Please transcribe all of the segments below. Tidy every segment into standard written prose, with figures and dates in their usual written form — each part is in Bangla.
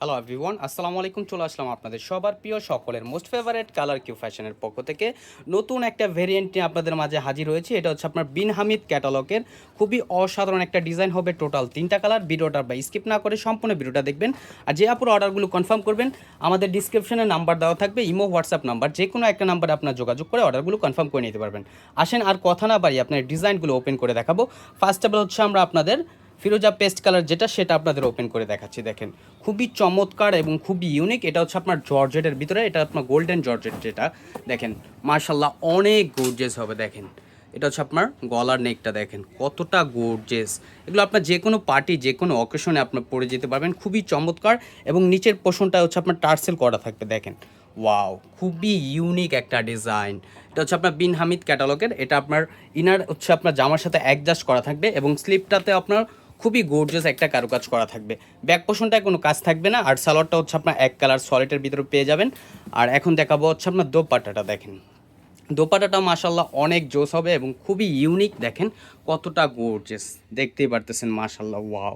হ্যালো এভরিওয়ান, আসসালামু আলাইকুম। চলে আসলাম আপনাদের সবার প্রিয় সকলের মোস্ট ফেভারেট কালার কিউ ফ্যাশনের পক্ষ থেকে নতুন একটা ভেরিয়েন্ট নিয়ে আপনাদের মাঝে হাজির হয়েছে। এটা হচ্ছে আপনার বিন হামিদ ক্যাটালগের খুবই অসাধারণ একটা ডিজাইন হবে। টোটাল 3টা কালার। ভিডিওটা বা স্কিপ না করে সম্পূর্ণ ভিডিওটা দেখবেন। আর যে আপুর অর্ডারগুলো কনফার্ম করবেন, আমাদের ডিসক্রিপশনে নাম্বার দেওয়া থাকবে, ইমো হোয়াটসঅ্যাপ নাম্বার, যে কোনো একটা নাম্বারে আপনার যোগাযোগ করে অর্ডারগুলো কনফার্ম করে নিতে পারবেন। আসেন আর কথা না বাড়ি আপনার ডিজাইনগুলো ওপেন করে দেখাবো। ফার্স্ট অফ অল হচ্ছে আমরা আপনাদের ফিরোজা পেস্ট কালার সেটা আপনাদের ওপেন করে দেখাচ্ছি। দেখেন খুবই চমৎকার এবং খুবই ইউনিক। এটা হচ্ছে আপনার জর্জেটের ভিতরে, এটা আপনার গোল্ডেন জর্জেট। যেটা দেখেন মার্শাল্লাহ অনেক গর্জিয়াস হবে। দেখেন এটা হচ্ছে আপনার গলার নেকটা, দেখেন কতটা গর্জিয়াস। এগুলো আপনার যে কোনো পার্টি, যে কোনো অকেশনে আপনার পরে যেতে পারবেন। খুবই চমৎকার। এবং নিচের পোর্শনটা হচ্ছে আপনার টার্সেল করা থাকবে। দেখেন ওয়াও, খুবই ইউনিক একটা ডিজাইন। এটা হচ্ছে আপনার বিন হামিদ ক্যাটালগের। এটা আপনার ইনার হচ্ছে আপনার জামার সাথে অ্যাডজাস্ট করা থাকবে এবং স্লিপটাতে আপনার খুবই গর্জিয়াস একটা কারুকাজ করা থাকবে। ব্যাক পোর্শনটায় কোনো কাজ থাকবে না। আর সালোয়ারটা হচ্ছে আপনার এক কালার সলিডের ভিতরে পেয়ে যাবেন। আর এখন দেখাবো হচ্ছে আপনার দোপাট্টাটা। দেখেন দোপাট্টাটা মাশাল্লাহ অনেক জোস হবে এবং খুবই ইউনিক। দেখেন কতটা গর্জিয়াস, দেখতেই পারতেছেন মাশাল্লাহ ওয়াও,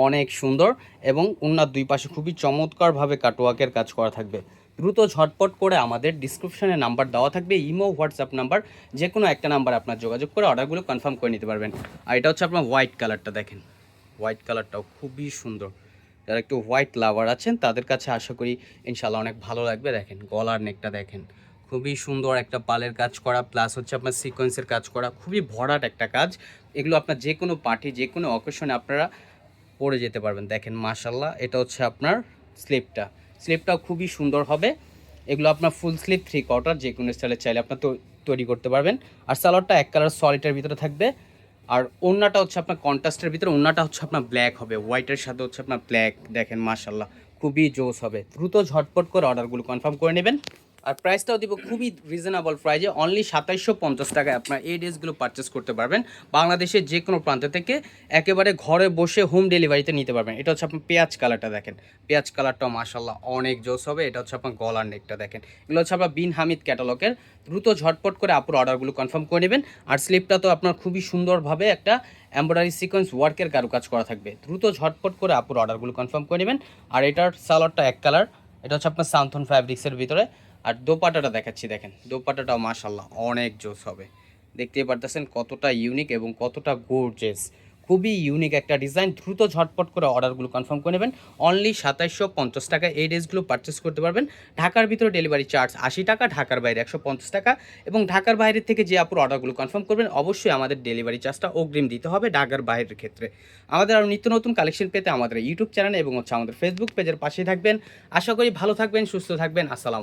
অনেক সুন্দর। এবং ওনার দুই পাশে খুবই চমৎকারভাবে কাটওয়ার্কের কাজ করা থাকবে। দ্রুত ঝটপট করে আমাদের ডিসক্রিপশনে নাম্বার দেওয়া থাকবে, ইমো হোয়াটসঅ্যাপ নাম্বার, যে কোনো একটা নাম্বার আপনার যোগাযোগ করে অর্ডারগুলো কনফার্ম করে নিতে পারবেন। আর এটা হচ্ছে আপনার হোয়াইট কালারটা। দেখেন হোয়াইট কালারটাও খুবই সুন্দর। যারা একটু হোয়াইট লাভার আছেন তাদের কাছে আশা করি ইনশাল্লাহ অনেক ভালো লাগবে। দেখেন গলার নেকটা দেখেন খুবই সুন্দর একটা পালের কাজ করা, প্লাস হচ্ছে আপনার সিকোয়েন্সের কাজ করা, খুবই ভরাট একটা কাজ। এগুলো আপনার যে কোনো পার্টি, যে কোনো অকেশনে আপনারা পরে যেতে পারবেন। দেখেন মাশাল্লাহ এটা হচ্ছে আপনার স্লিপটাও খুবই সুন্দর হবে। এগুলো আপনার ফুল স্লিপ 3/4 যে কোনো স্টাইলে চাইলে আপনার তৈরি করতে পারবেন। আর সালোয়ারটা এক কালার সলিডের ভিতরে থাকবে। আর ওড়নাটা হচ্ছে আপনার কন্ট্রাস্টের ভিতরে, ওড়নাটা হচ্ছে আপনার ব্ল্যাক হবে, হোয়াইটের সাথে হচ্ছে আপনার ব্ল্যাক। দেখেন মাশাল্লাহ খুবই জোস হবে। দ্রুত ঝটপট করে অর্ডারগুলো কনফার্ম করে নেবেন। আর প্রাইসটাও দিব খুবই রিজনেবল প্রাইজে, অনলি 2750 টাকায় আপনার এই ড্রেসগুলো পারচেস করতে পারবেন। বাংলাদেশের যে কোনো প্রান্ত থেকে একেবারে ঘরে বসে হোম ডেলিভারিতে নিতে পারবেন। এটা হচ্ছে আপনার পেঁয়াজ কালারটা। দেখেন পেঁয়াজ কালারটাও মাশাল্লাহ অনেক জোস হবে। এটা হচ্ছে আপনার গলার নেকটা। দেখেন এগুলো হচ্ছে আপনার বিন হামিদ ক্যাটালগের। দ্রুত ঝটপট করে আপুর অর্ডারগুলো কনফার্ম করে নেবেন। আর স্লিপটা তো আপনার খুবই সুন্দরভাবে একটা এমব্রয়ডারি সিকোয়েন্স ওয়ার্কের কারুকাজ করা থাকবে। দ্রুত ঝটপট করে আপুর অর্ডারগুলো কনফার্ম করে নেবেন। আর এটার সালোয়ারটা এক কালার, এটা হচ্ছে আপনার সান্থন ফ্যাব্রিক্সের ভিতরে। আর দোপাট্টাটা দেখাচ্ছি। দেখেন দোপাট্টাটাও মাশাল্লাহ অনেক জোস হবে। দেখতেই পারতেছেন কতটা ইউনিক এবং কতটা গর্জিয়াস। খুবই ইউনিক একটা ডিজাইন। দ্রুত ঝটপট করে অর্ডারগুলো কনফার্ম করে নেবেন। অনলি 2750 টাকা এই ড্রেসগুলো পারচেস করতে পারবেন। ঢাকার ভিতরে ডেলিভারি চার্জ 80 টাকা, ঢাকার বাইরে 150 টাকা। এবং ঢাকার বাইরের থেকে যে আপুর অর্ডারগুলো কনফার্ম করবেন অবশ্যই আমাদের ডেলিভারি চার্জটা অগ্রিম দিতে হবে ঢাকার বাইরের ক্ষেত্রে। আমাদের আরও নিত্য নতুন কালেকশন পেতে আমাদের ইউটিউব চ্যানেল এবং হচ্ছে আমাদের ফেসবুক পেজের পাশেই থাকবেন। আশা করি ভালো থাকবেন, সুস্থ থাকবেন। আসসালাম।